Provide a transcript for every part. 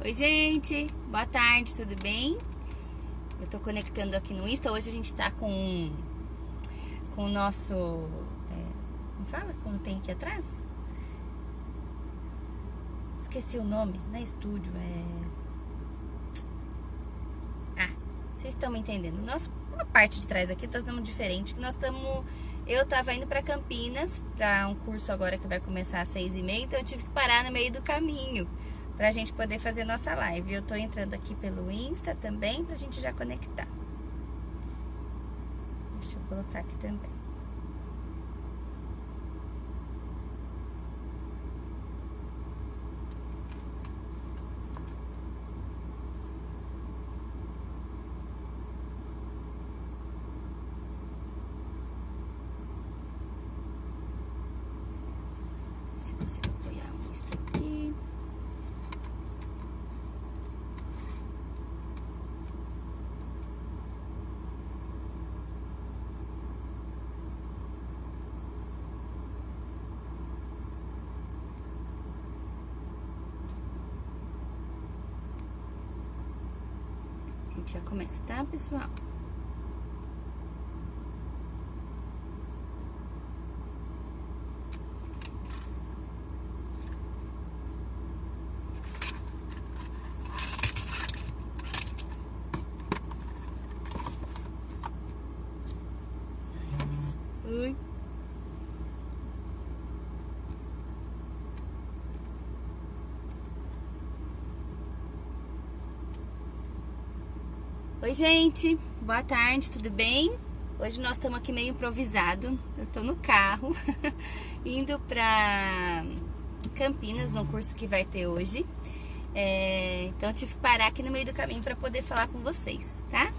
Oi, gente, boa tarde, tudo bem? Eu tô conectando aqui no Insta. Hoje a gente tá com o nosso... como fala? Quando tem aqui atrás? Esqueci o nome, não é estúdio, vocês estão me entendendo. Uma parte de trás aqui, nós estamos diferente, que eu tava indo pra Campinas, pra um curso agora que vai começar às 6h30, então eu tive que parar no meio do caminho pra gente poder fazer nossa live. Eu tô entrando aqui pelo Insta também, pra gente já conectar. Deixa eu colocar aqui também. Se eu consigo apoiar o Insta aqui. A gente já começa, tá, pessoal? Oi. Oi, gente, boa tarde, tudo bem? Hoje nós estamos aqui meio improvisado. Eu tô no carro indo pra Campinas, no curso que vai ter hoje. Então eu tive que parar aqui no meio do caminho para poder falar com vocês, tá?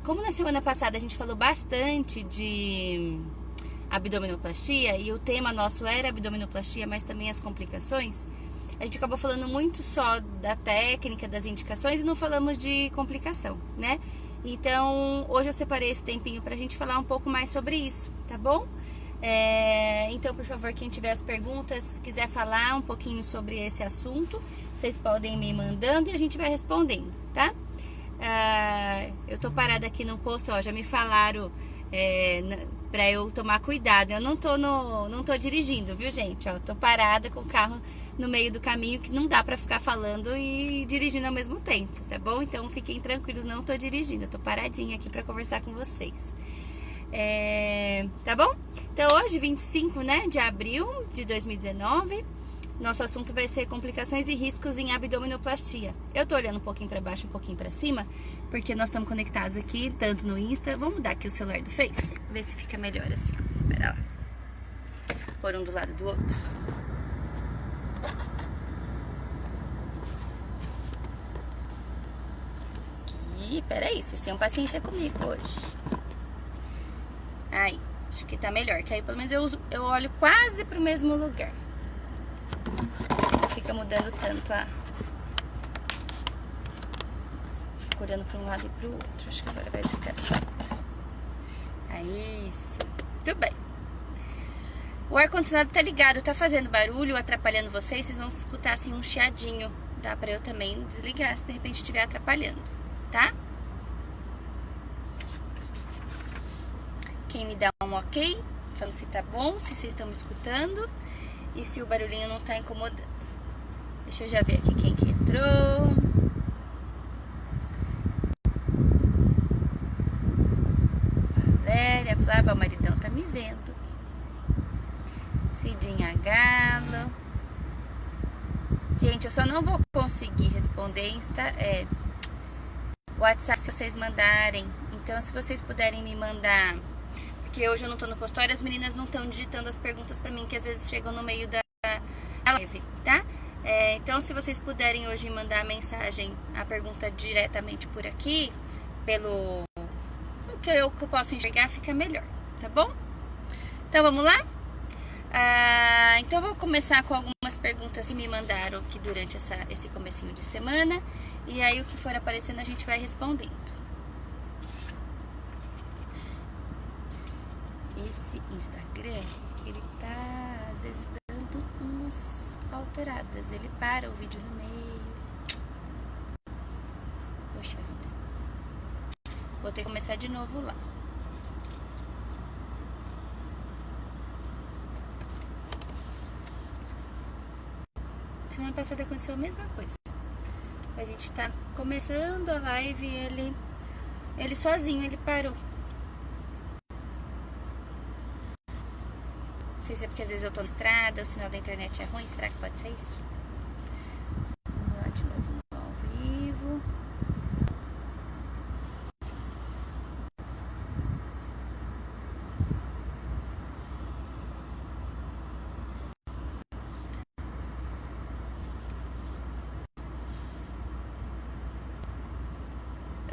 Como na semana passada a gente falou bastante de abdominoplastia e o tema nosso era abdominoplastia, mas também as complicações, a gente acabou falando muito só da técnica, das indicações e não falamos de complicação, né? Então, hoje eu separei esse tempinho pra gente falar um pouco mais sobre isso, tá bom? Então, por favor, quem tiver as perguntas, quiser falar um pouquinho sobre esse assunto, vocês podem me mandando e a gente vai respondendo, tá? Eu tô parada aqui no posto, ó, já me falaram pra eu tomar cuidado. Eu não tô dirigindo, viu, gente? Ó, tô parada com o carro no meio do caminho, que não dá pra ficar falando e dirigindo ao mesmo tempo, tá bom? Então fiquem tranquilos, não tô dirigindo, eu tô paradinha aqui pra conversar com vocês. Tá bom? Então hoje, 25, né, de abril de 2019, nosso assunto vai ser complicações e riscos em abdominoplastia. Eu tô olhando um pouquinho pra baixo, um pouquinho pra cima, porque nós estamos conectados aqui, tanto no Insta. Vamos mudar aqui o celular do Face, ver se fica melhor assim, ó. Pera lá. Pôr um do lado do outro. Aqui, peraí, vocês tenham paciência comigo hoje. Aí, acho que tá melhor, que aí pelo menos eu olho quase pro mesmo lugar. Não fica mudando tanto Fico olhando para um lado e para o outro. Acho que agora vai ficar certo. É isso. Muito bem. O ar-condicionado tá ligado, tá fazendo barulho, atrapalhando vocês. Vocês vão escutar assim um chiadinho. Dá para eu também desligar se de repente estiver atrapalhando, tá? Quem me dá um ok, falando se tá bom, se vocês estão me escutando e se o barulhinho não tá incomodando. Deixa eu já ver aqui quem que entrou. Valéria, Flávia, o maridão tá me vendo. Cidinha Galo. Gente, eu só não vou conseguir responder WhatsApp se vocês mandarem. Então, se vocês puderem me mandar, porque hoje eu não tô no consultório, as meninas não estão digitando as perguntas pra mim, que às vezes chegam no meio da live, tá? Então, se vocês puderem hoje mandar a mensagem, a pergunta diretamente por aqui, pelo que eu posso enxergar, fica melhor, tá bom? Então, vamos lá? Então, eu vou começar com algumas perguntas que me mandaram aqui durante esse comecinho de semana, e aí o que for aparecendo a gente vai respondendo. Esse Instagram, ele tá às vezes dando umas alteradas, ele para o vídeo no meio, ter que começar de novo lá. Semana passada aconteceu a mesma coisa. A gente tá começando a live e ele sozinho, ele parou. Não sei se é porque às vezes eu tô na estrada, o sinal da internet é ruim, será que pode ser isso? Vamos lá de novo no ao vivo.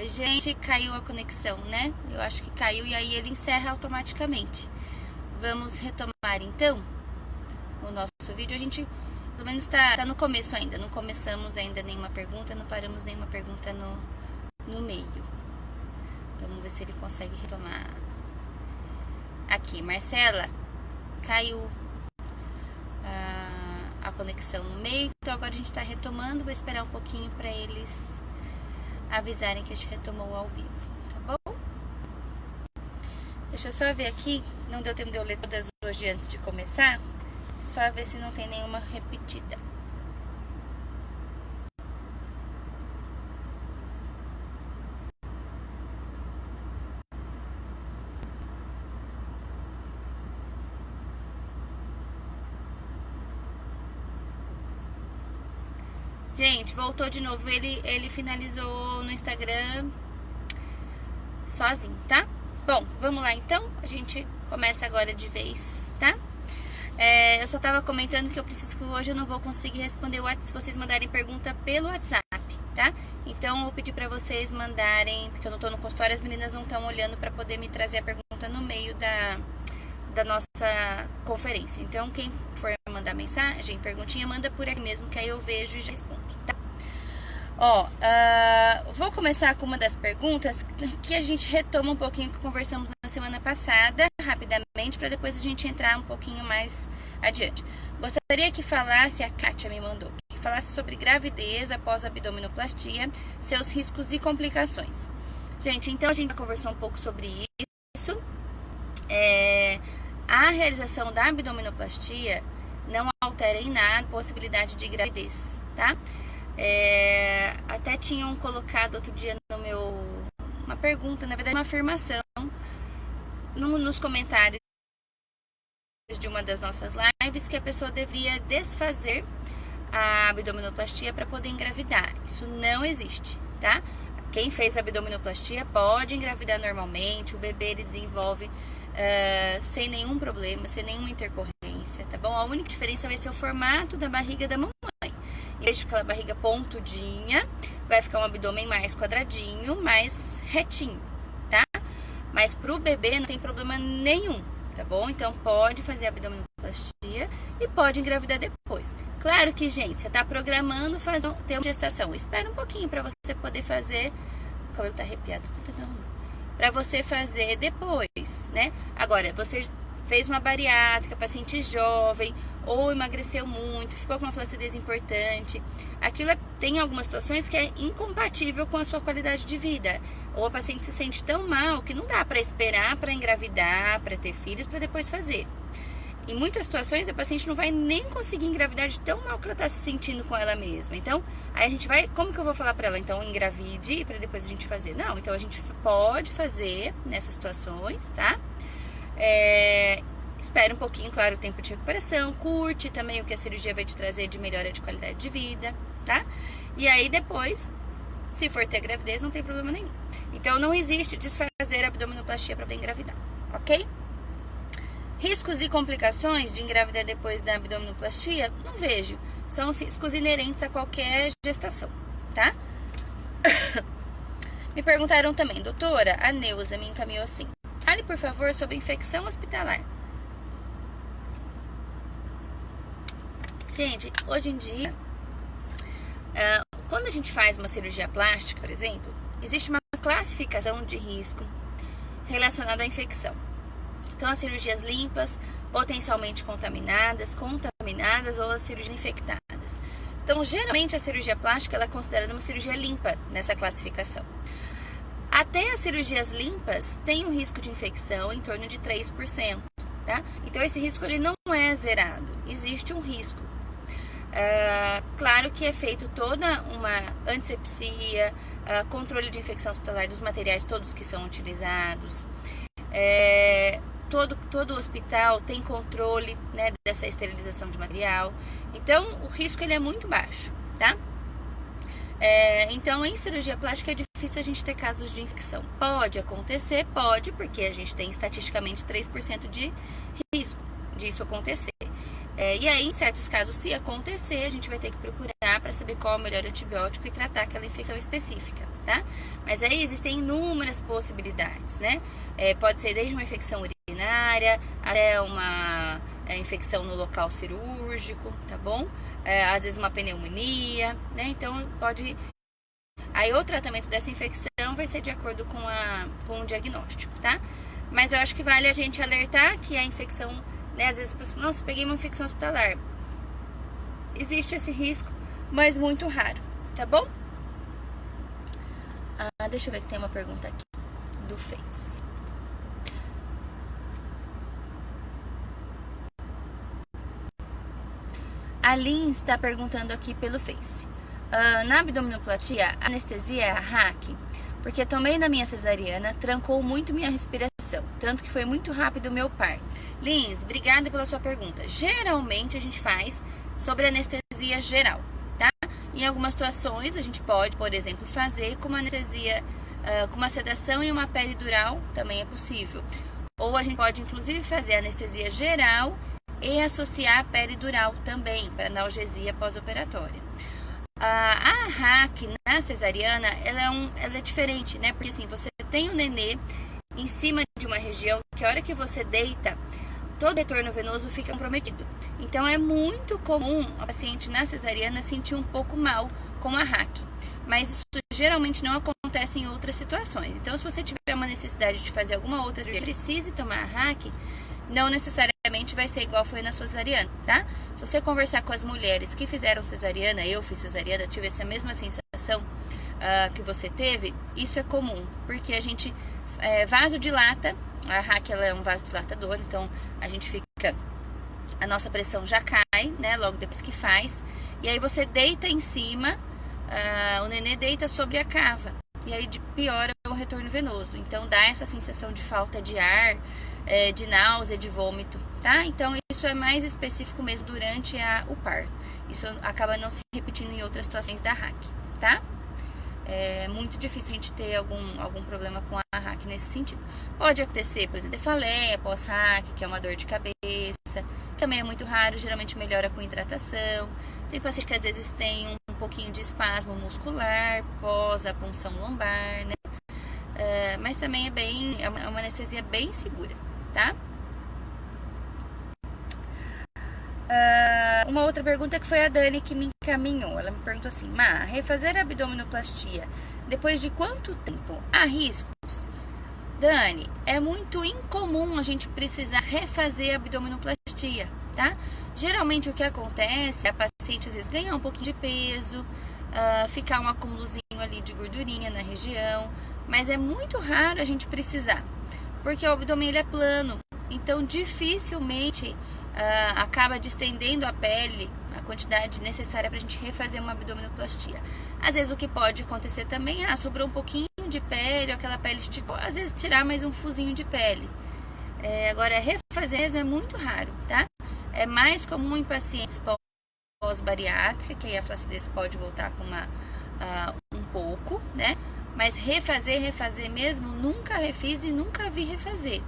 Gente, caiu a conexão, né? Eu acho que caiu e aí ele encerra automaticamente. Vamos retomar então o nosso vídeo. A gente, pelo menos, tá no começo ainda. Não começamos ainda nenhuma pergunta, não paramos nenhuma pergunta no meio. Então, vamos ver se ele consegue retomar. Aqui, Marcela, caiu a conexão no meio. Então, agora a gente tá retomando. Vou esperar um pouquinho para eles avisarem que a gente retomou ao vivo, tá bom? Deixa eu só ver aqui, não deu tempo de eu ler todas hoje antes de começar, só ver se não tem nenhuma repetida. Gente, voltou de novo, ele finalizou no Instagram sozinho, tá? Bom, vamos lá então, a gente começa agora de vez, tá? Eu só tava comentando que eu preciso que hoje eu não vou conseguir responder o WhatsApp se vocês mandarem pergunta pelo WhatsApp, tá? Então eu vou pedir pra vocês mandarem, porque eu não tô no consultório, as meninas não estão olhando pra poder me trazer a pergunta no meio da nossa conferência. Então quem for mandar mensagem, perguntinha, manda por aqui mesmo, que aí eu vejo e já respondo, tá? Ó, vou começar com uma das perguntas que a gente retoma um pouquinho que conversamos na semana passada, rapidamente, para depois a gente entrar um pouquinho mais adiante. Gostaria que falasse, a Kátia me mandou, que falasse sobre gravidez após abdominoplastia, seus riscos e complicações. Gente, então a gente já conversou um pouco sobre isso. A realização da abdominoplastia não altera em nada a possibilidade de gravidez, tá? Até tinham colocado outro dia no meu uma pergunta, na verdade uma afirmação nos comentários de uma das nossas lives, que a pessoa deveria desfazer a abdominoplastia para poder engravidar. Isso não existe, tá? Quem fez a abdominoplastia pode engravidar normalmente, o bebê ele desenvolve sem nenhum problema, sem nenhuma intercorrência, tá bom? A única diferença vai ser o formato da barriga da mamãe. Em vez de aquela barriga pontudinha, vai ficar um abdômen mais quadradinho, mais retinho, tá? Mas pro bebê não tem problema nenhum, tá bom? Então pode fazer abdominoplastia e pode engravidar depois. Claro que, gente, você tá programando ter uma gestação. Espera um pouquinho pra você poder fazer. O cabelo tá arrepiado, tô tentando arrumar. Pra você fazer depois, né? Agora, você fez uma bariátrica, paciente jovem, ou emagreceu muito, ficou com uma flacidez importante. Aquilo tem algumas situações que é incompatível com a sua qualidade de vida. Ou a paciente se sente tão mal que não dá para esperar para engravidar, para ter filhos, para depois fazer. Em muitas situações a paciente não vai nem conseguir engravidar de tão mal que ela está se sentindo com ela mesma. Então, aí a gente vai, como que eu vou falar para ela? Então, engravide para depois a gente fazer. Não, então a gente pode fazer nessas situações, tá? Espera um pouquinho, claro, o tempo de recuperação, curte também o que a cirurgia vai te trazer de melhora de qualidade de vida, tá? E aí depois, se for ter gravidez, não tem problema nenhum. Então não existe desfazer a abdominoplastia para poder engravidar, ok? Riscos e complicações de engravidar depois da abdominoplastia? Não vejo. São os riscos inerentes a qualquer gestação, tá? Me perguntaram também, doutora, a Neuza me encaminhou assim. Fale, por favor, sobre infecção hospitalar. Gente, hoje em dia, quando a gente faz uma cirurgia plástica, por exemplo, existe uma classificação de risco relacionada à infecção. Então, as cirurgias limpas, potencialmente contaminadas ou as cirurgias infectadas. Então, geralmente, a cirurgia plástica ela é considerada uma cirurgia limpa nessa classificação. Até as cirurgias limpas tem um risco de infecção em torno de 3%, tá? Então esse risco ele não é zerado, existe um risco. Claro que é feito toda uma antisepsia, controle de infecção hospitalar dos materiais todos que são utilizados. Todo hospital tem controle, né, dessa esterilização de material. Então o risco ele é muito baixo, tá? Então em cirurgia plástica é difícil a gente ter casos de infecção. Pode acontecer, pode, porque a gente tem estatisticamente 3% de risco disso acontecer. E aí, em certos casos, se acontecer, a gente vai ter que procurar para saber qual é o melhor antibiótico e tratar aquela infecção específica, tá? Mas aí existem inúmeras possibilidades, né? Pode ser desde uma infecção urinária até uma infecção no local cirúrgico, tá bom? Às vezes uma pneumonia, né? Então, pode... Aí, o tratamento dessa infecção vai ser de acordo com o diagnóstico, tá? Mas eu acho que vale a gente alertar que a infecção... Né? Às vezes, nossa, peguei uma infecção hospitalar. Existe esse risco, mas muito raro, tá bom? Deixa eu ver que tem uma pergunta aqui do Face. A Lins está perguntando aqui pelo Face. Na abdominoplastia, a anestesia é a RAC? Porque tomei na minha cesariana, trancou muito minha respiração, tanto que foi muito rápido o meu parto. Lins, obrigada pela sua pergunta. Geralmente a gente faz sobre anestesia geral, tá? Em algumas situações a gente pode, por exemplo, fazer com uma anestesia, com uma sedação e uma peridural, também é possível. Ou a gente pode inclusive fazer anestesia geral e associar a peridural também, para analgesia pós-operatória. A RAC na cesariana, ela é diferente, né? Porque assim, você tem o nenê em cima de uma região que a hora que você deita, todo retorno venoso fica comprometido. Então é muito comum a paciente na cesariana sentir um pouco mal com a RAC. Mas isso geralmente não acontece em outras situações. Então se você tiver uma necessidade de fazer alguma outra cirurgia, precise tomar a RAC, não necessariamente vai ser igual foi na sua cesariana, tá? Se você conversar com as mulheres que fizeram cesariana, eu fiz cesariana, tive essa mesma sensação que você teve, isso é comum, porque a gente vasodilata, a RAC ela é um vasodilatador, então a gente fica, a nossa pressão já cai, né, logo depois que faz, e aí você deita em cima, o nenê deita sobre a cava, e aí piora o retorno venoso, então dá essa sensação de falta de ar, de náusea, de vômito, tá? Então isso é mais específico mesmo durante o parto. Isso acaba não se repetindo em outras situações da RAC, tá? É muito difícil a gente ter algum problema com a RAC nesse sentido. Pode acontecer, por exemplo, cefaleia pós-RAC, que é uma dor de cabeça, também é muito raro, geralmente melhora com hidratação. Tem paciente que às vezes tem um pouquinho de espasmo muscular pós a punção lombar, né? Mas também é uma anestesia bem segura, tá? Uma outra pergunta que foi a Dani que me encaminhou. Ela me perguntou assim: refazer a abdominoplastia depois de quanto tempo? Há riscos? Dani, é muito incomum a gente precisar refazer a abdominoplastia, tá? Geralmente o que acontece, a paciente às vezes ganhar um pouquinho de peso, ficar um acúmulozinho ali de gordurinha na região, mas é muito raro a gente precisar, porque o abdômen ele é plano, então dificilmente acaba distendendo a pele a quantidade necessária para a gente refazer uma abdominoplastia. Às vezes o que pode acontecer também, sobrou um pouquinho de pele, aquela pele esticou, às vezes tirar mais um fuzinho de pele. Agora refazer mesmo é muito raro, tá? É mais comum em pacientes pós-bariátrica, que aí a flacidez pode voltar com um pouco, né? Mas refazer mesmo, nunca refiz e nunca vi refazer.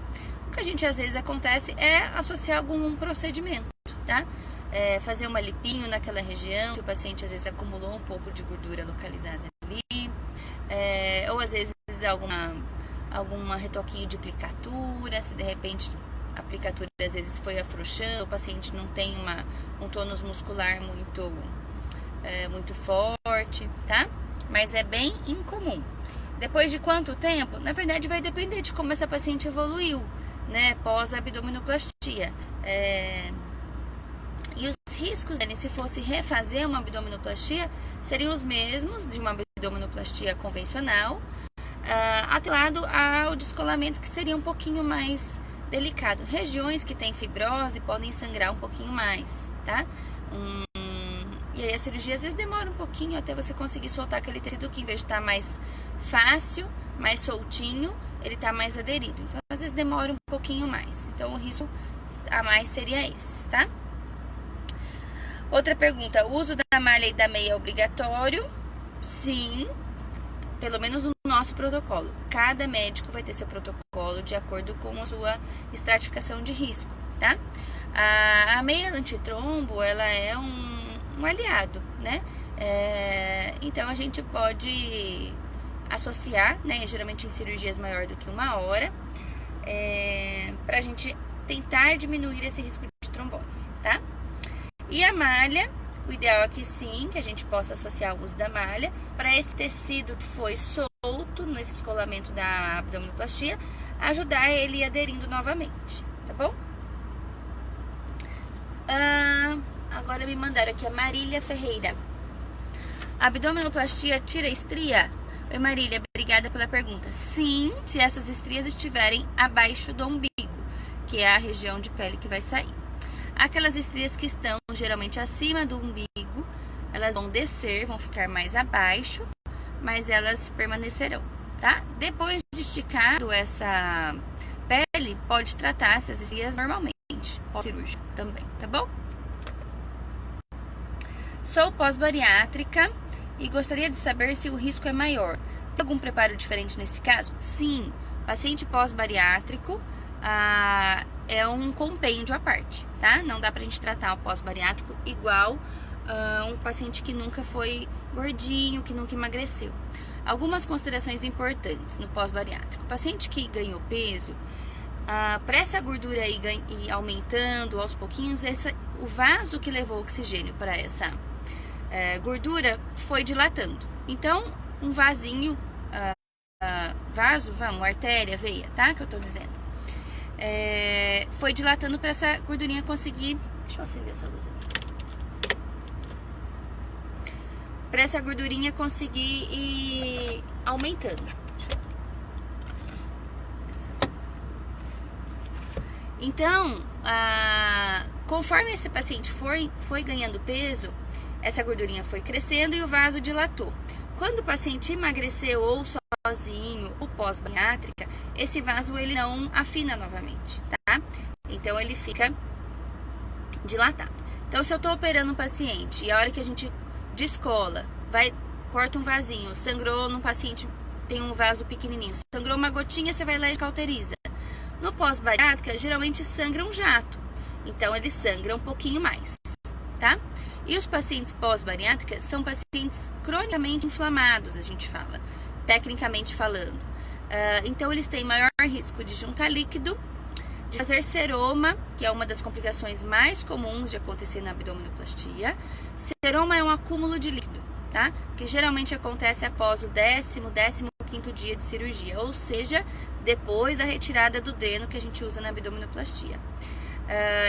O que a gente às vezes acontece é associar algum procedimento, tá? Fazer uma lipinho naquela região, que o paciente às vezes acumulou um pouco de gordura localizada ali, ou às vezes alguma retoquinho de aplicatura, se de repente a aplicatura às vezes foi afrouxando, o paciente não tem um tônus muscular muito forte, tá? Mas é bem incomum. Depois de quanto tempo? Na verdade vai depender de como essa paciente evoluiu, né, pós-abdominoplastia. E os riscos dele, se fosse refazer uma abdominoplastia, seriam os mesmos de uma abdominoplastia convencional, atrelado ao descolamento, que seria um pouquinho mais delicado. Regiões que têm fibrose podem sangrar um pouquinho mais, tá? E aí a cirurgia às vezes demora um pouquinho até você conseguir soltar aquele tecido, que em vez de estar mais fácil, mais soltinho, ele está mais aderido. Então às vezes demora um pouquinho mais. Então o risco a mais seria esse, tá? Outra pergunta: o uso da malha e da meia é obrigatório? Sim, pelo menos no nosso protocolo. Cada médico vai ter seu protocolo de acordo com a sua estratificação de risco, tá? A meia antitrombo, ela é um aliado, né? Então a gente pode associar, né? Geralmente em cirurgias maior do que 1 hora, pra gente tentar diminuir esse risco de trombose, tá? E a malha, o ideal é que sim, que a gente possa associar o uso da malha para esse tecido que foi solto nesse descolamento da abdominoplastia, ajudar ele aderindo novamente, tá bom? Agora me mandaram aqui a Marília Ferreira. A abdominoplastia tira estria? Oi Marília, obrigada pela pergunta. Sim, se essas estrias estiverem abaixo do umbigo, que é a região de pele que vai sair. Aquelas estrias que estão geralmente acima do umbigo, elas vão descer, vão ficar mais abaixo, mas elas permanecerão, tá? Depois de esticado essa pele, pode tratar essas estrias normalmente, pós-cirúrgico também, tá bom? Sou pós-bariátrica e gostaria de saber se o risco é maior. Tem algum preparo diferente nesse caso? Sim, paciente pós-bariátrico é um compêndio à parte, tá? Não dá pra gente tratar o pós-bariátrico igual um paciente que nunca foi gordinho, que nunca emagreceu. Algumas considerações importantes no pós-bariátrico. O paciente que ganhou peso, para essa gordura aí ir aumentando aos pouquinhos, o vaso que levou oxigênio para essa gordura foi dilatando. Então, um vasinho, uma artéria, veia, tá? Que eu tô dizendo. Foi dilatando para essa gordurinha conseguir... Deixa eu acender essa luz aqui. Para essa gordurinha conseguir ir aumentando. Então, conforme esse paciente foi ganhando peso, essa gordurinha foi crescendo e o vaso dilatou. Quando o paciente emagreceu ou sozinho ou pós-bariátrica, esse vaso ele não afina novamente, tá? Então ele fica dilatado. Então se eu tô operando um paciente e a hora que a gente descola, corta um vasinho, sangrou num paciente, tem um vaso pequenininho, sangrou uma gotinha, você vai lá e cauteriza. No pós-bariátrica, geralmente sangra um jato, então ele sangra um pouquinho mais, tá? E os pacientes pós-bariátrica são pacientes cronicamente inflamados, a gente fala, tecnicamente falando. Então eles têm maior risco de juntar líquido, de fazer seroma, que é uma das complicações mais comuns de acontecer na abdominoplastia. Seroma é um acúmulo de líquido, tá? Que geralmente acontece após o 15º dia de cirurgia, ou seja, depois da retirada do dreno que a gente usa na abdominoplastia.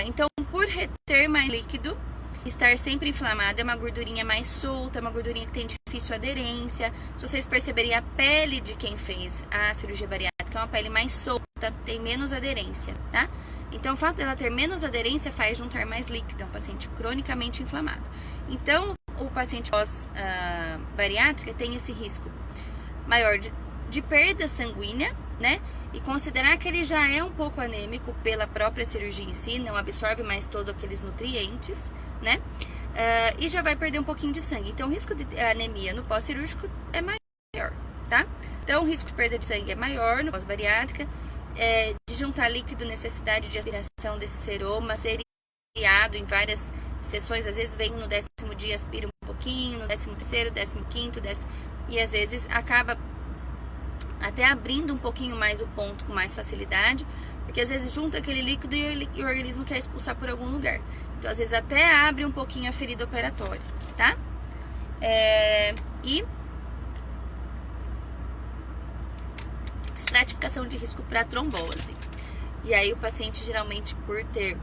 Então, por reter mais líquido, estar sempre inflamado, é uma gordurinha mais solta, é uma gordurinha que tem difícil aderência. Se vocês perceberem, a pele de quem fez a cirurgia bariátrica é uma pele mais solta, tem menos aderência, tá? Então, o fato dela ter menos aderência faz juntar mais líquido, é um paciente cronicamente inflamado. Então, o paciente pós-bariátrica tem esse risco maior de perda sanguínea, né? E considerar que ele já é um pouco anêmico pela própria cirurgia em si, não absorve mais todos aqueles nutrientes, né? E já vai perder um pouquinho de sangue. Então, o risco de anemia no pós-cirúrgico é maior, tá? Então, o risco de perda de sangue é maior no pós-bariátrica, de juntar líquido, necessidade de aspiração desse seroma, seriado em várias sessões, às vezes vem no 10º dia, aspira um pouquinho, no 13º, 15º, e às vezes acaba até abrindo um pouquinho mais o ponto com mais facilidade, porque às vezes junta aquele líquido e o organismo quer expulsar por algum lugar. Então, às vezes até abre um pouquinho a ferida operatória, tá? E estratificação de risco para trombose. E aí o paciente, geralmente, por ter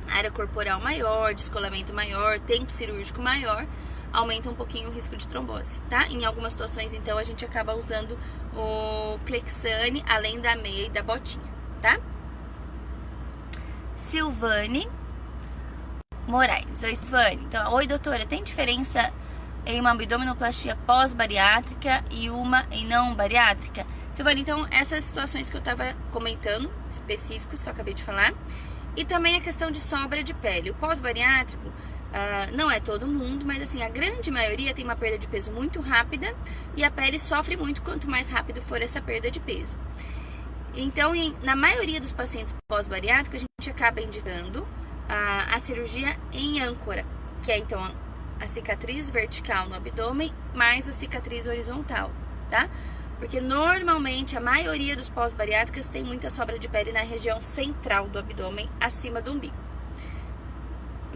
área corporal maior, descolamento maior, tempo cirúrgico maior, aumenta um pouquinho o risco de trombose, tá? Em algumas situações, então, a gente acaba usando o Clexane, além da meia e da botinha, tá? Silvane Moraes. Oi, Silvane. Então, oi, doutora, tem diferença em uma abdominoplastia pós-bariátrica e uma em não bariátrica? Silvane, então, essas situações que eu tava comentando, específicos que eu acabei de falar, e também a questão de sobra de pele. O pós-bariátrico, não é todo mundo, mas assim, a grande maioria tem uma perda de peso muito rápida e a pele sofre muito quanto mais rápido for essa perda de peso. Então, na maioria dos pacientes pós-bariátricos, a gente acaba indicando a cirurgia em âncora, que é então a cicatriz vertical no abdômen mais a cicatriz horizontal, tá? Porque normalmente a maioria dos pós-bariátricas tem muita sobra de pele na região central do abdômen, acima do umbigo.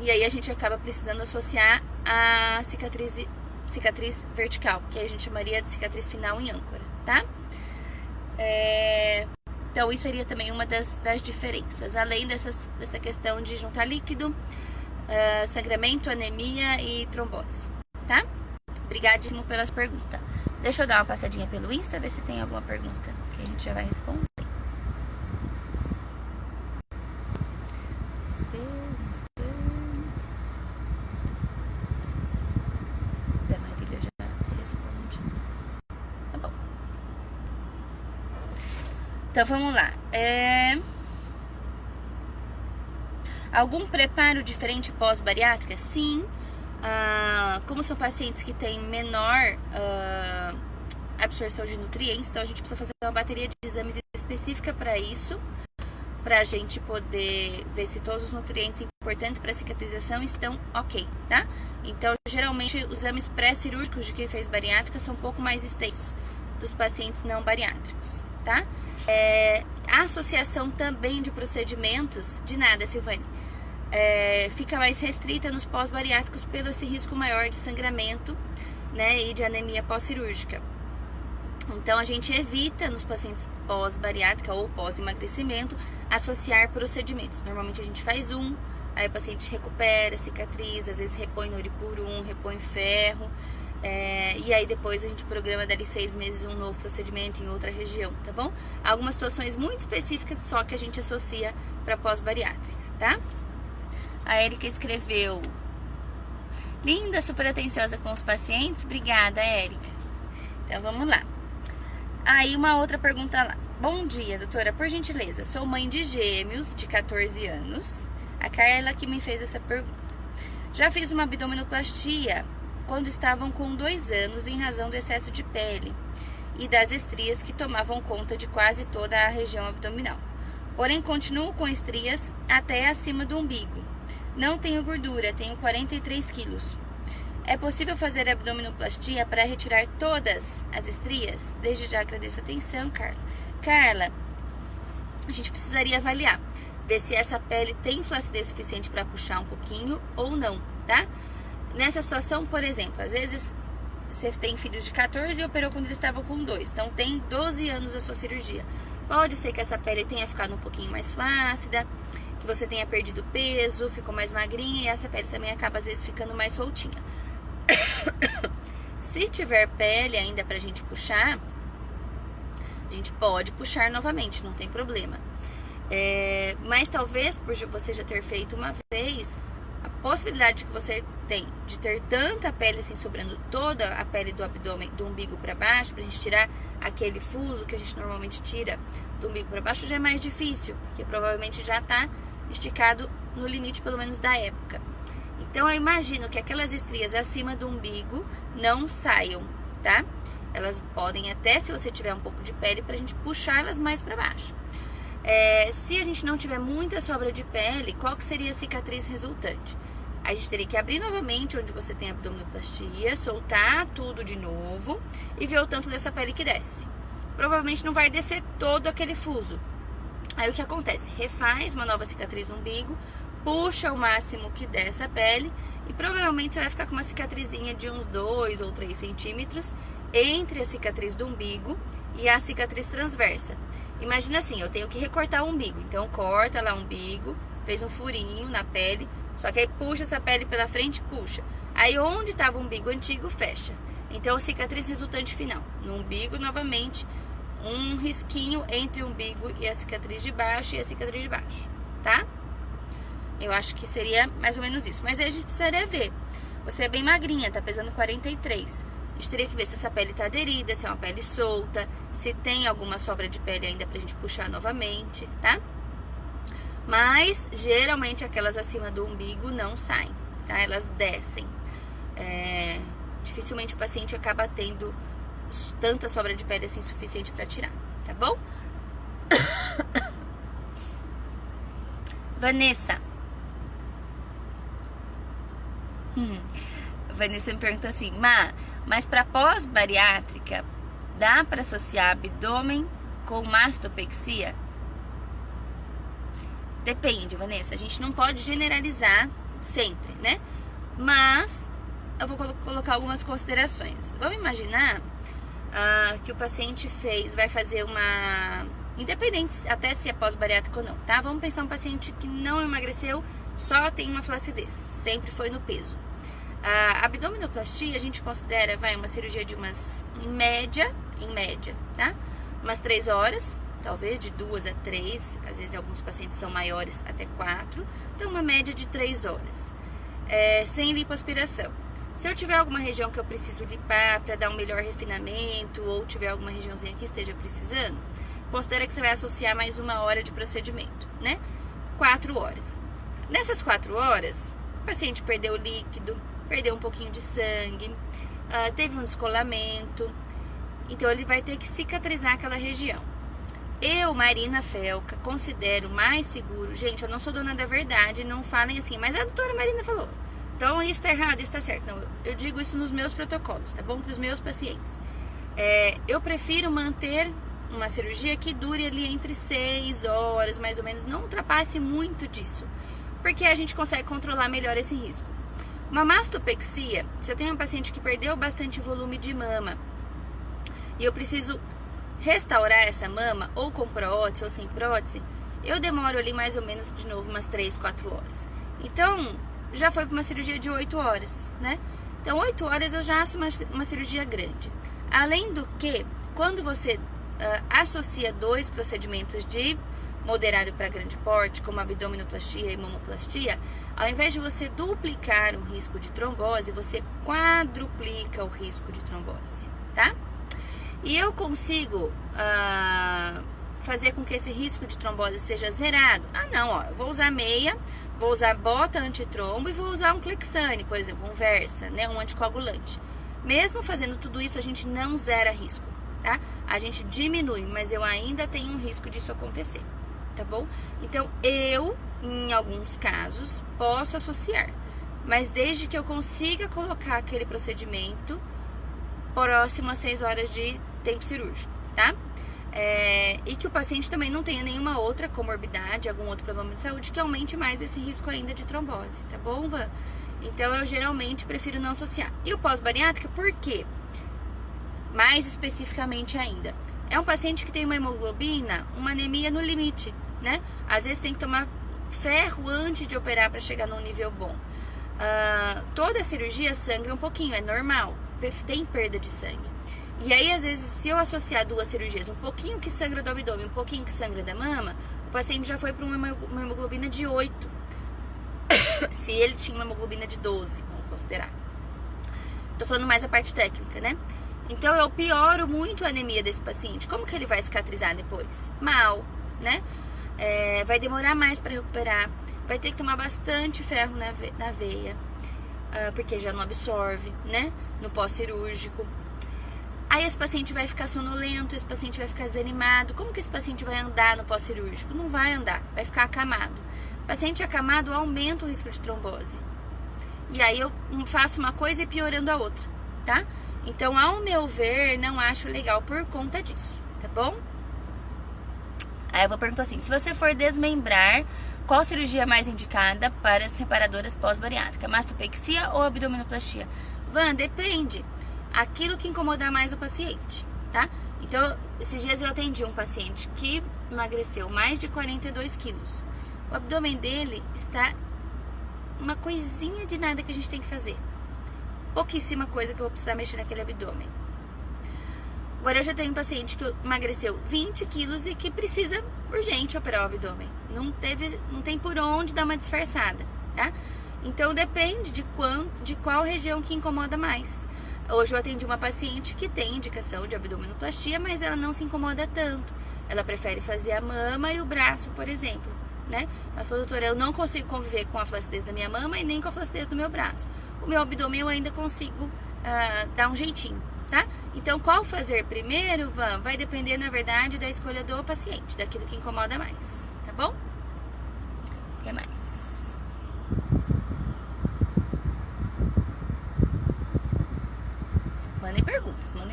E aí a gente acaba precisando associar a cicatriz vertical, que a gente chamaria de cicatriz final em âncora, tá? Então isso seria também uma das diferenças, além dessa questão de juntar líquido, sangramento, anemia e trombose, tá? Obrigadíssimo pelas perguntas. Deixa eu dar uma passadinha pelo Insta, ver se tem alguma pergunta que a gente já vai responder. Vamos ver. Da Marília já responde. Tá bom. Então vamos lá. Algum preparo diferente pós-bariátrica? Sim. Como são pacientes que têm menor absorção de nutrientes, então a gente precisa fazer uma bateria de exames específica para isso, para a gente poder ver se todos os nutrientes importantes para a cicatrização estão ok, tá? Então, geralmente, os exames pré-cirúrgicos de quem fez bariátrica são um pouco mais extensos dos pacientes não bariátricos, tá? A associação também de procedimentos, de nada, Silvane, fica mais restrita nos pós-bariátricos pelo esse risco maior de sangramento, né, e de anemia pós-cirúrgica. Então, a gente evita nos pacientes pós-bariátrica ou pós-emagrecimento associar procedimentos. Normalmente a gente faz aí o paciente recupera, cicatriza, às vezes repõe Noripurum, repõe ferro, e aí depois a gente programa dali 6 meses um novo procedimento em outra região, tá bom? Algumas situações muito específicas só que a gente associa para pós-bariátrica, tá? A Érica escreveu: linda, super atenciosa com os pacientes. Obrigada, Érica. Então vamos lá. Aí uma outra pergunta lá. Bom dia, doutora. Por gentileza, sou mãe de gêmeos de 14 anos. A Carla que me fez essa pergunta. Já fiz uma abdominoplastia quando estavam com 2 anos em razão do excesso de pele e das estrias que tomavam conta de quase toda a região abdominal. Porém, continuo com estrias até acima do umbigo. Não tenho gordura, tenho 43 quilos. É possível fazer abdominoplastia para retirar todas as estrias? Desde já agradeço a atenção, Carla. Carla, a gente precisaria avaliar, ver se essa pele tem flacidez suficiente para puxar um pouquinho ou não, tá? Nessa situação, por exemplo, às vezes você tem filhos de 14 e operou quando eles estavam com 2, então tem 12 anos a sua cirurgia. Pode ser que essa pele tenha ficado um pouquinho mais flácida, que você tenha perdido peso, ficou mais magrinha e essa pele também acaba às vezes ficando mais soltinha. Se tiver pele ainda pra gente puxar, a gente pode puxar novamente, não tem problema. Mas talvez por você já ter feito uma vez, a possibilidade que você tem de ter tanta pele assim sobrando toda a pele do abdômen, do umbigo para baixo, pra gente tirar aquele fuso que a gente normalmente tira do umbigo para baixo, já é mais difícil, porque provavelmente já tá esticado no limite pelo menos da época. Então eu imagino que aquelas estrias acima do umbigo não saiam, tá? Elas podem até, se você tiver um pouco de pele, pra gente puxar elas mais para baixo. Se a gente não tiver muita sobra de pele, qual que seria a cicatriz resultante? A gente teria que abrir novamente onde você tem abdominoplastia, soltar tudo de novo e ver o tanto dessa pele que desce. Provavelmente não vai descer todo aquele fuso. Aí o que acontece? Refaz uma nova cicatriz no umbigo, puxa o máximo que desce a pele e provavelmente você vai ficar com uma cicatrizinha de uns 2 ou 3 centímetros entre a cicatriz do umbigo e a cicatriz transversa. Imagina assim, eu tenho que recortar o umbigo, então corta lá o umbigo, fez um furinho na pele, só que aí puxa essa pele pela frente, puxa. Aí onde estava o umbigo antigo, fecha. Então a cicatriz resultante final. No umbigo, novamente, um risquinho entre o umbigo e a cicatriz de baixo e a cicatriz de baixo, tá? Eu acho que seria mais ou menos isso. Mas aí a gente precisaria ver. Você é bem magrinha, tá pesando 43. A gente teria que ver se essa pele tá aderida, se é uma pele solta, se tem alguma sobra de pele ainda pra gente puxar novamente, tá? Mas, geralmente, aquelas acima do umbigo não saem, tá? Elas descem. Dificilmente o paciente acaba tendo tanta sobra de pele assim suficiente pra tirar, tá bom? Vanessa. Vanessa me pergunta assim, mas para pós-bariátrica, dá para associar abdômen com mastopexia? Depende, Vanessa. A gente não pode generalizar sempre, né? Mas eu vou colocar algumas considerações. Vamos imaginar que o paciente vai fazer uma... Independente até se é pós-bariátrica ou não, tá? Vamos pensar um paciente que não emagreceu, só tem uma flacidez, sempre foi no peso. A abdominoplastia a gente considera, uma cirurgia de em média, tá? Umas 3 horas, talvez de 2 a 3, às vezes alguns pacientes são maiores, até 4. Então uma média de 3 horas, sem lipoaspiração. Se eu tiver alguma região que eu preciso limpar para dar um melhor refinamento, ou tiver alguma regiãozinha que esteja precisando, considera que você vai associar mais 1 hora de procedimento, né? 4 horas. Nessas 4 horas, o paciente perdeu líquido, perdeu um pouquinho de sangue, teve um descolamento, então ele vai ter que cicatrizar aquela região. Eu, Marina Felca, considero mais seguro, gente, eu não sou dona da verdade, não falem assim, mas a doutora Marina falou, então isso tá errado, isso tá certo. Não, eu digo isso nos meus protocolos, tá bom? Para os meus pacientes. Eu prefiro manter uma cirurgia que dure ali entre 6 horas, mais ou menos, não ultrapasse muito disso, porque a gente consegue controlar melhor esse risco. Uma mastopexia, se eu tenho um paciente que perdeu bastante volume de mama e eu preciso restaurar essa mama, ou com prótese ou sem prótese, eu demoro ali mais ou menos, de novo, umas 3, 4 horas. Então, já foi para uma cirurgia de 8 horas, né? Então, 8 horas eu já acho uma cirurgia grande. Além do que, quando você associa 2 procedimentos de moderado para grande porte, como abdominoplastia e mamoplastia, ao invés de você duplicar o risco de trombose, você quadruplica o risco de trombose, tá? E eu consigo fazer com que esse risco de trombose seja zerado. Eu vou usar meia, vou usar bota antitrombo e vou usar um Clexane, por exemplo, um Versa, né, um anticoagulante. Mesmo fazendo tudo isso, a gente não zera risco, tá? A gente diminui, mas eu ainda tenho um risco disso acontecer, tá bom? Então, eu, em alguns casos, posso associar, mas desde que eu consiga colocar aquele procedimento próximo a 6 horas de tempo cirúrgico, tá? E que o paciente também não tenha nenhuma outra comorbidade, algum outro problema de saúde que aumente mais esse risco ainda de trombose, tá bom, Van? Então, eu geralmente prefiro não associar. E o pós-bariátrica, por quê? Mais especificamente ainda, é um paciente que tem uma hemoglobina, uma anemia no limite, né? Às vezes tem que tomar ferro antes de operar para chegar num nível bom. Toda cirurgia sangra um pouquinho, é normal, tem perda de sangue. E aí, às vezes, se eu associar 2 cirurgias, um pouquinho que sangra do abdômen, um pouquinho que sangra da mama, o paciente já foi para uma hemoglobina de 8. Se ele tinha uma hemoglobina de 12, vamos considerar. Tô falando mais a parte técnica, né? Então, eu pioro muito a anemia desse paciente. Como que ele vai cicatrizar depois? Mal, né? Vai demorar mais para recuperar. Vai ter que tomar bastante ferro na veia, porque já não absorve, né? No pós-cirúrgico. Aí esse paciente vai ficar sonolento, esse paciente vai ficar desanimado. Como que esse paciente vai andar no pós-cirúrgico? Não vai andar, vai ficar acamado. O paciente acamado aumenta o risco de trombose. E aí eu faço uma coisa e piorando a outra, tá? Então, ao meu ver, não acho legal por conta disso, tá bom? Aí eu vou perguntar assim, se você for desmembrar, qual cirurgia é mais indicada para as reparadoras pós-bariátrica? Mastopexia ou abdominoplastia? Van, depende. Aquilo que incomodar mais o paciente, tá? Então, esses dias eu atendi um paciente que emagreceu mais de 42 quilos. O abdômen dele está uma coisinha de nada que a gente tem que fazer. pouquíssima coisa que eu vou precisar mexer naquele abdômen. Agora eu já tenho um paciente que emagreceu 20 quilos e que precisa urgente operar o abdômen. Não tem por onde dar uma disfarçada, tá? Então depende de qual região que incomoda mais. Hoje eu atendi uma paciente que tem indicação de abdominoplastia, mas ela não se incomoda tanto. Ela prefere fazer a mama e o braço, por exemplo, né? Ela falou, doutora, eu não consigo conviver com a flacidez da minha mama e nem com a flacidez do meu braço. O meu abdômen eu ainda consigo dar um jeitinho, tá? Então, qual fazer primeiro, vai depender, na verdade, da escolha do paciente, daquilo que incomoda mais, tá bom? O que mais? Mandem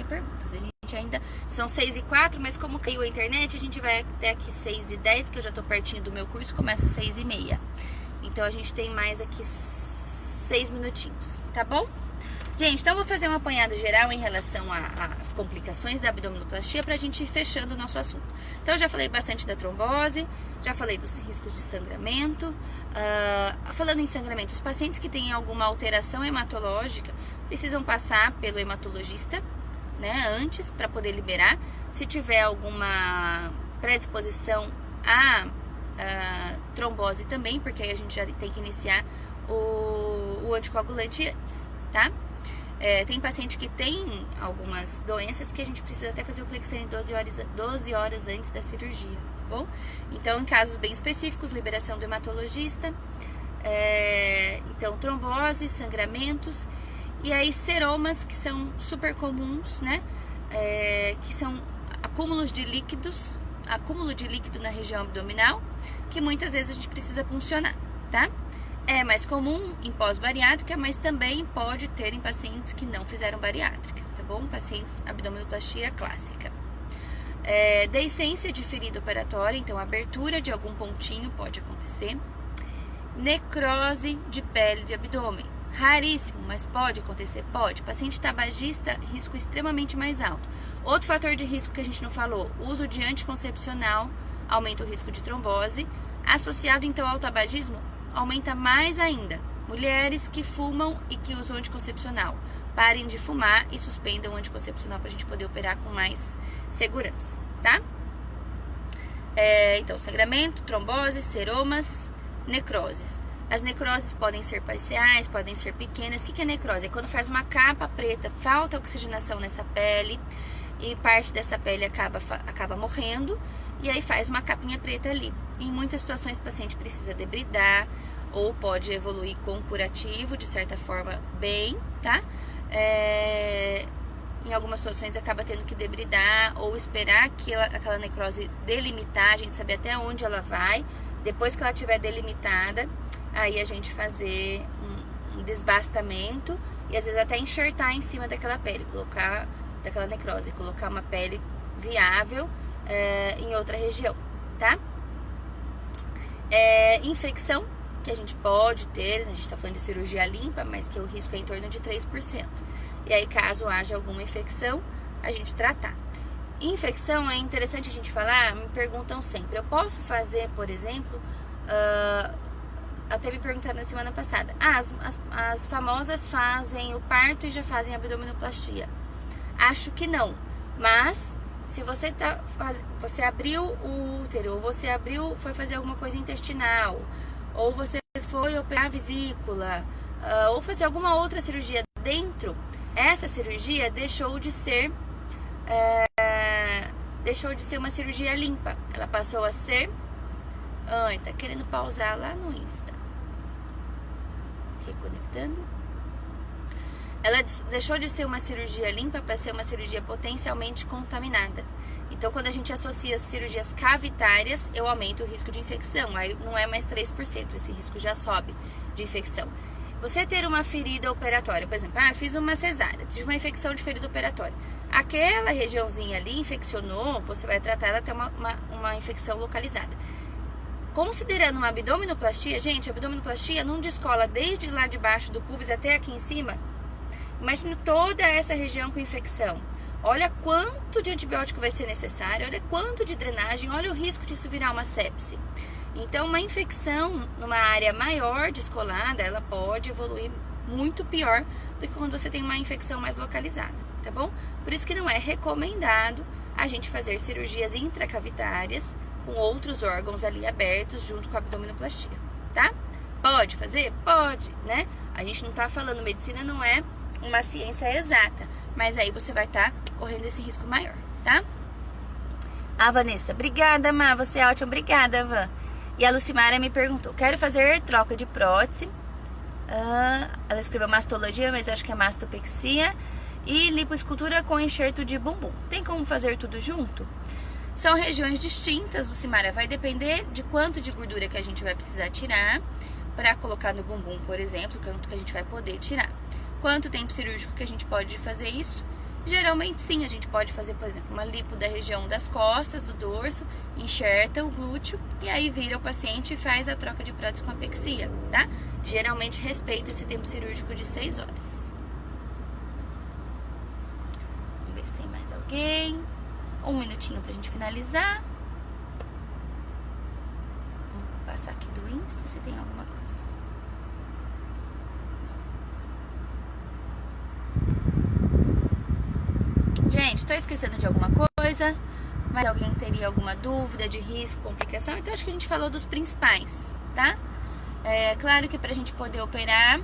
perguntas. A gente ainda... São 6h04, mas como caiu a internet, a gente vai até aqui 6h10, que eu já tô pertinho do meu curso, começa 6h30. Então, a gente tem mais aqui 6 minutinhos, tá bom? Gente, então eu vou fazer um apanhado geral em relação às complicações da abdominoplastia pra gente ir fechando o nosso assunto. Então eu já falei bastante da trombose, já falei dos riscos de sangramento. Falando em sangramento, os pacientes que têm alguma alteração hematológica precisam passar pelo hematologista, né, antes para poder liberar. Se tiver alguma predisposição a trombose também, porque aí a gente já tem que iniciar o anticoagulante antes, tá? Tem paciente que tem algumas doenças que a gente precisa até fazer o Clexane 12 horas antes da cirurgia, tá bom? Então, em casos bem específicos, liberação do hematologista, então trombose, sangramentos, e aí seromas que são super comuns, né? Que são acúmulos de líquidos, acúmulo de líquido na região abdominal, que muitas vezes a gente precisa puncionar, tá? É mais comum em pós-bariátrica, mas também pode ter em pacientes que não fizeram bariátrica, tá bom? Pacientes abdominoplastia clássica. Deiscência de ferida operatória, então abertura de algum pontinho pode acontecer. Necrose de pele de abdômen, raríssimo, mas pode acontecer, pode. Paciente tabagista, risco extremamente mais alto. Outro fator de risco que a gente não falou, uso de anticoncepcional aumenta o risco de trombose. Associado então ao tabagismo, aumenta mais ainda. Mulheres que fumam e que usam anticoncepcional, parem de fumar e suspendam o anticoncepcional para a gente poder operar com mais segurança, tá? Então, sangramento, trombose, seromas, necroses. As necroses podem ser parciais, podem ser pequenas. O que é necrose? É quando faz uma capa preta, falta oxigenação nessa pele e parte dessa pele acaba morrendo, e aí faz uma capinha preta ali. Em muitas situações o paciente precisa debridar ou pode evoluir com curativo, de certa forma, bem, tá? Em algumas situações acaba tendo que debridar ou esperar aquela necrose delimitar, a gente saber até onde ela vai. Depois que ela estiver delimitada, aí a gente fazer um desbastamento e às vezes até enxertar em cima daquela pele, colocar daquela necrose, colocar uma pele viável em outra região, tá? Infecção que a gente pode ter, a gente está falando de cirurgia limpa, mas que o risco é em torno de 3%. E aí, caso haja alguma infecção, a gente tratar. Infecção é interessante a gente falar, me perguntam sempre, eu posso fazer, por exemplo, até me perguntaram na semana passada, as famosas fazem o parto e já fazem abdominoplastia. Acho que não, mas se você abriu o útero, ou você foi fazer alguma coisa intestinal, ou você foi operar a vesícula, ou fazer alguma outra cirurgia dentro, essa cirurgia deixou de ser uma cirurgia limpa. Ela passou a ser... Ai, tá querendo pausar lá no Insta. Reconectando. Ela deixou de ser uma cirurgia limpa para ser uma cirurgia potencialmente contaminada. Então, quando a gente associa as cirurgias cavitárias, eu aumento o risco de infecção. Aí não é mais 3%, esse risco já sobe de infecção. Você ter uma ferida operatória, por exemplo, fiz uma cesárea, tive uma infecção de ferida operatória. Aquela regiãozinha ali infeccionou, você vai tratar ela até uma infecção localizada. Considerando uma abdominoplastia, gente, a abdominoplastia não descola desde lá de baixo do pubis até aqui em cima. Imagina toda essa região com infecção. Olha quanto de antibiótico vai ser necessário, olha quanto de drenagem, olha o risco disso virar uma sepse. Então, uma infecção numa área maior descolada, ela pode evoluir muito pior do que quando você tem uma infecção mais localizada, tá bom? Por isso que não é recomendado a gente fazer cirurgias intracavitárias com outros órgãos ali abertos junto com a abdominoplastia, tá? Pode fazer? Pode, né? A gente não tá falando, medicina não é uma ciência exata, mas aí você vai estar correndo esse risco maior, tá? A Vanessa, obrigada, Má, você é ótima, obrigada, Van. E a Lucimara me perguntou, quero fazer troca de prótese, ela escreveu mastologia, mas acho que é mastopexia, e lipoescultura com enxerto de bumbum. Tem como fazer tudo junto? São regiões distintas, Lucimara, vai depender de quanto de gordura que a gente vai precisar tirar para colocar no bumbum, por exemplo, quanto que a gente vai poder tirar. Quanto tempo cirúrgico que a gente pode fazer isso? Geralmente sim, a gente pode fazer, por exemplo, uma lipo da região das costas, do dorso, enxerta o glúteo e aí vira o paciente e faz a troca de prótese com apexia, tá? Geralmente respeita esse tempo cirúrgico de 6 horas. Vamos ver se tem mais alguém. Um minutinho pra gente finalizar. Vamos passar aqui do Insta se tem alguma coisa. Gente, tô esquecendo de alguma coisa, mas alguém teria alguma dúvida de risco, complicação? Então acho que a gente falou dos principais, tá? É claro que pra gente poder operar,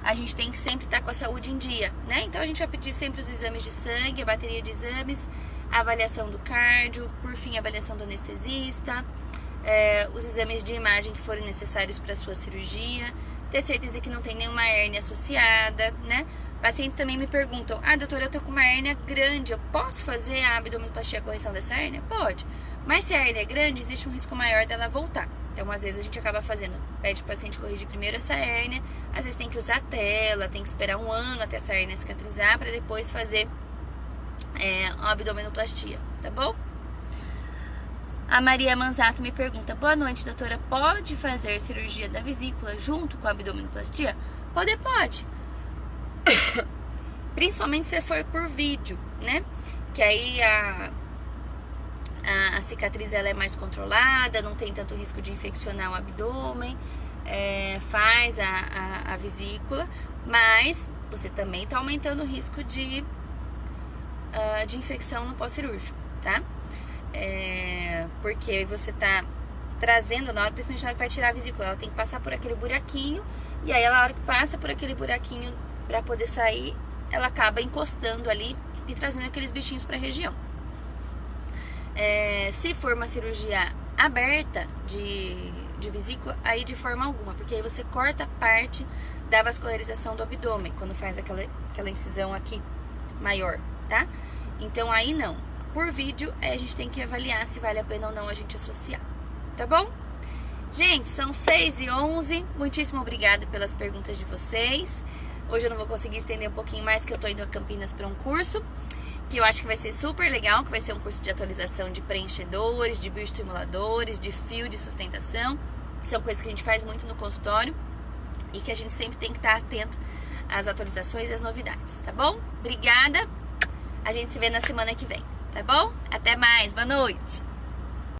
a gente tem que sempre estar com a saúde em dia, né? Então a gente vai pedir sempre os exames de sangue, a bateria de exames, a avaliação do cardio, por fim a avaliação do anestesista, os exames de imagem que forem necessários para sua cirurgia, ter certeza que não tem nenhuma hérnia associada, né? Pacientes também me perguntam, doutora, eu tô com uma hérnia grande, eu posso fazer a abdominoplastia, a correção dessa hérnia? Pode, mas se a hérnia é grande, existe um risco maior dela voltar. Então, às vezes a gente acaba pede pro paciente corrigir primeiro essa hérnia, às vezes tem que usar tela, tem que esperar 1 ano até essa hérnia cicatrizar para depois fazer uma abdominoplastia, tá bom? A Maria Manzato me pergunta, boa noite, doutora, pode fazer cirurgia da vesícula junto com a abdominoplastia? Pode. Principalmente se for por vídeo, né? Que aí a cicatriz ela é mais controlada, não tem tanto risco de infeccionar o abdômen, faz a vesícula, mas você também está aumentando o risco de infecção no pós-cirúrgico, tá? Porque você está trazendo, na hora, principalmente na hora que vai tirar a vesícula, ela tem que passar por aquele buraquinho, e aí na hora que passa por aquele buraquinho para poder sair, ela acaba encostando ali e trazendo aqueles bichinhos para a região. Se for uma cirurgia aberta de vesícula, aí de forma alguma, porque aí você corta parte da vascularização do abdômen, quando faz aquela incisão aqui maior, tá? Então aí não. Por vídeo, a gente tem que avaliar se vale a pena ou não a gente associar, tá bom? Gente, são 6h11, muitíssimo obrigada pelas perguntas de vocês. Hoje eu não vou conseguir estender um pouquinho mais, que eu tô indo a Campinas para um curso, que eu acho que vai ser super legal, que vai ser um curso de atualização de preenchedores, de bioestimuladores, de fio de sustentação, que são coisas que a gente faz muito no consultório e que a gente sempre tem que estar atento às atualizações e às novidades, tá bom? Obrigada, a gente se vê na semana que vem, tá bom? Até mais, boa noite!